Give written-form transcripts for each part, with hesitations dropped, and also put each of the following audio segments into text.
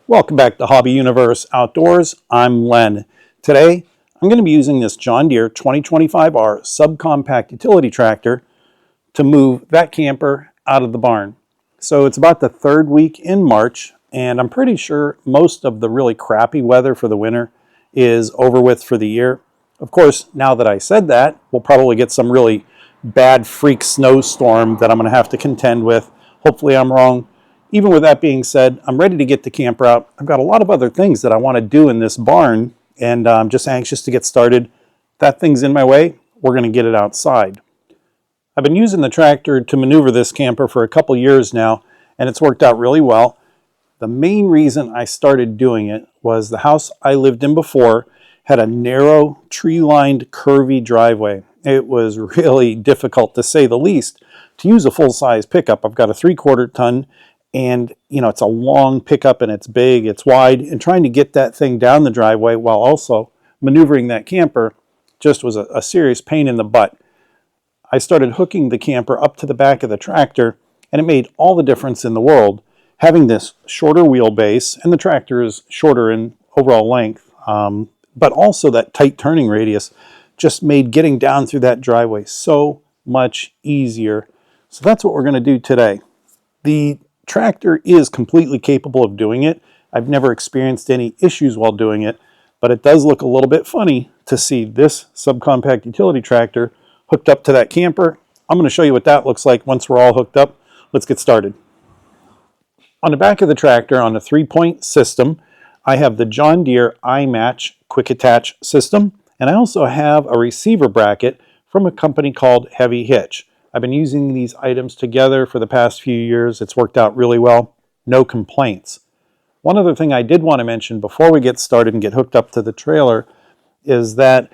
Welcome back to Hobby Universe Outdoors. I'm Len. Today, I'm going to be using this John Deere 2025R subcompact utility tractor to move that camper out of the barn. So it's about the third week in March, and I'm pretty sure most of the really crappy weather for the winter is over with for the year. Of course, now that I said that, we'll probably get some really bad freak snowstorm that I'm going to have to contend with. Hopefully I'm wrong. Even with that being said, I'm ready to get the camper out. I've got a lot of other things that I want to do in this barn, and I'm just anxious to get started. That thing's in my way. We're going to get it outside. I've been using the tractor to maneuver this camper for a couple years now, and it's worked out really well. The main reason I started doing it was the house I lived in before had a narrow, tree-lined, curvy driveway. It was really difficult, to say the least, to use a full-size pickup. I've got a 3/4 ton. And, it's a long pickup and it's big, it's wide, and trying to get that thing down the driveway while also maneuvering that camper just was a serious pain in the butt. I started hooking the camper up to the back of the tractor, and it made all the difference in the world. Having this shorter wheelbase, and the tractor is shorter in overall length, but also that tight turning radius just made getting down through that driveway so much easier. So that's what we're going to do today. The tractor is completely capable of doing it. I've never experienced any issues while doing it, but it does look a little bit funny to see this subcompact utility tractor hooked up to that camper. I'm going to show you what that looks like once we're all hooked up. Let's get started. On the back of the tractor, on a 3-point system, I have the John Deere iMatch quick attach system, and I also have a receiver bracket from a company called Heavy Hitch. I've been using these items together for the past few years. It's worked out really well. No complaints. One other thing I did want to mention before we get started and get hooked up to the trailer is that,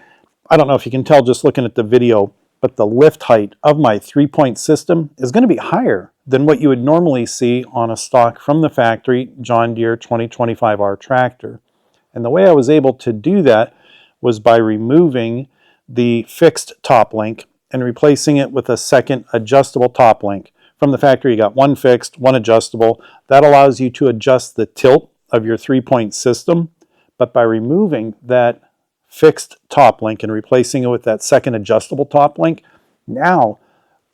I don't know if you can tell just looking at the video, but the lift height of my 3-point system is going to be higher than what you would normally see on a stock from the factory John Deere 2025R tractor. And the way I was able to do that was by removing the fixed top link and replacing it with a second adjustable top link. From the factory, you got one fixed, one adjustable. That allows you to adjust the tilt of your 3-point system. But by removing that fixed top link and replacing it with that second adjustable top link, now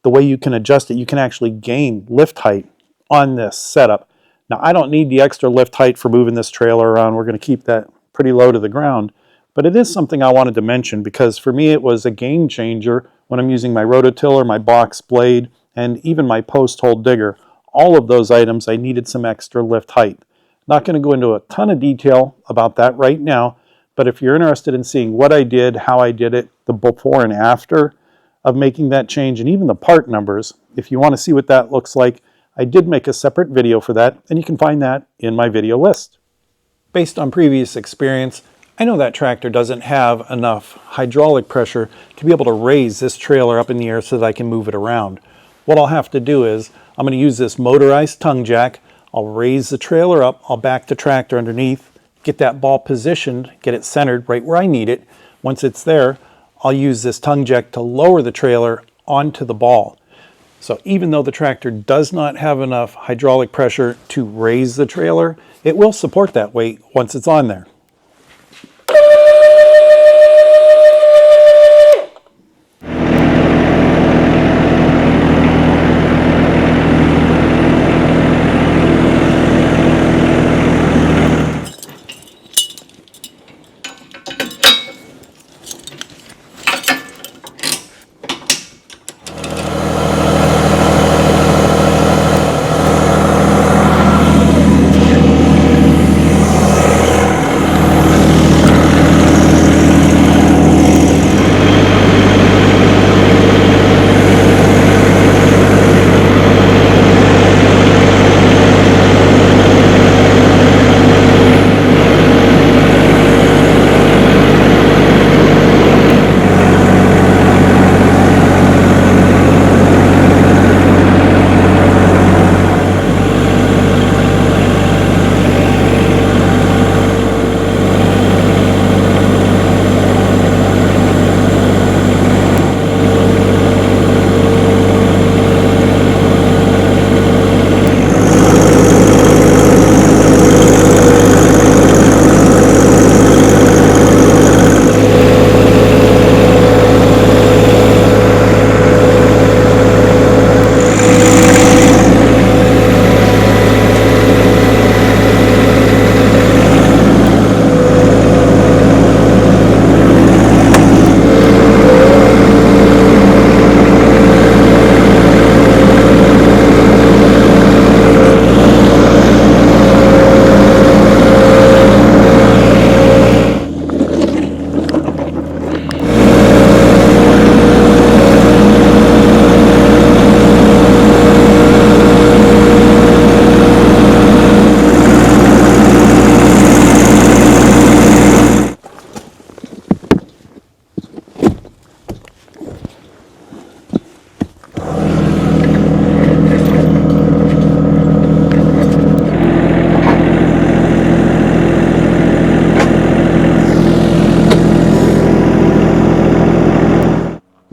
the way you can adjust it, you can actually gain lift height on this setup. Now, I don't need the extra lift height for moving this trailer around. We're going to keep that pretty low to the ground. But it is something I wanted to mention because for me it was a game changer when I'm using my rototiller, my box blade, and even my post hole digger. All of those items I needed some extra lift height. Not going to go into a ton of detail about that right now, but if you're interested in seeing what I did, how I did it, the before and after of making that change, and even the part numbers, if you want to see what that looks like, I did make a separate video for that, and you can find that in my video list. Based on previous experience, I know that tractor doesn't have enough hydraulic pressure to be able to raise this trailer up in the air so that I can move it around. What I'll have to do is, I'm going to use this motorized tongue jack. I'll raise the trailer up, I'll back the tractor underneath, get that ball positioned, get it centered right where I need it. Once it's there, I'll use this tongue jack to lower the trailer onto the ball. So even though the tractor does not have enough hydraulic pressure to raise the trailer, it will support that weight once it's on there.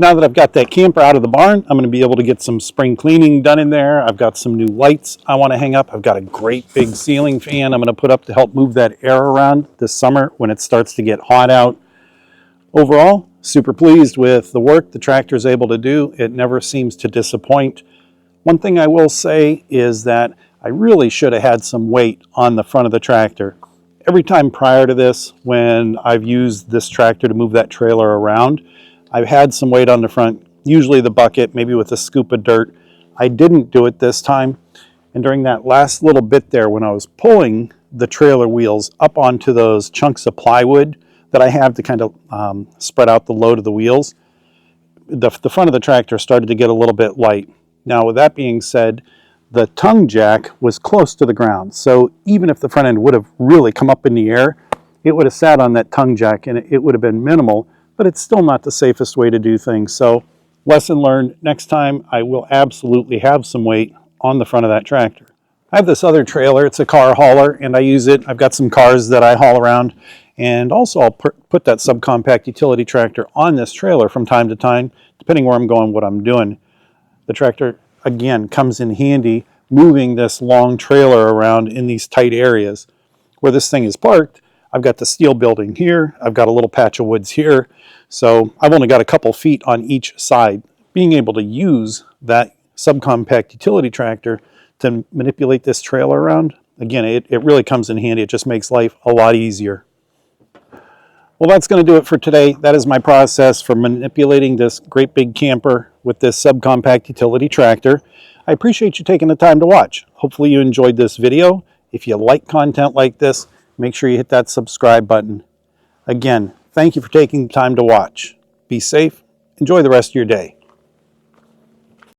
Now that I've got that camper out of the barn, I'm going to be able to get some spring cleaning done in there. I've got some new lights I want to hang up. I've got a great big ceiling fan I'm going to put up to help move that air around this summer when it starts to get hot out. Overall, super pleased with the work the tractor is able to do. It never seems to disappoint. One thing I will say is that I really should have had some weight on the front of the tractor. Every time prior to this, when I've used this tractor to move that trailer around, I've had some weight on the front, usually the bucket, maybe with a scoop of dirt. I didn't do it this time. And during that last little bit there, when I was pulling the trailer wheels up onto those chunks of plywood that I have to kind of spread out the load of the wheels, the front of the tractor started to get a little bit light. Now, with that being said, the tongue jack was close to the ground. So even if the front end would have really come up in the air, it would have sat on that tongue jack and it would have been minimal, but it's still not the safest way to do things. So lesson learned, next time I will absolutely have some weight on the front of that tractor. I have this other trailer, it's a car hauler, and I use it. I've got some cars that I haul around, and also I'll put that subcompact utility tractor on this trailer from time to time, depending where I'm going, what I'm doing. The tractor, again, comes in handy moving this long trailer around in these tight areas. Where this thing is parked, I've got the steel building here, I've got a little patch of woods here, so I've only got a couple feet on each side. Being able to use that subcompact utility tractor to manipulate this trailer around, again, it really comes in handy. It just makes life a lot easier. Well, that's going to do it for today. That is my process for manipulating this great big camper with this subcompact utility tractor. I appreciate you taking the time to watch. Hopefully you enjoyed this video. If you like content like this, make sure you hit that subscribe button. Again, thank you for taking the time to watch. Be safe. Enjoy the rest of your day.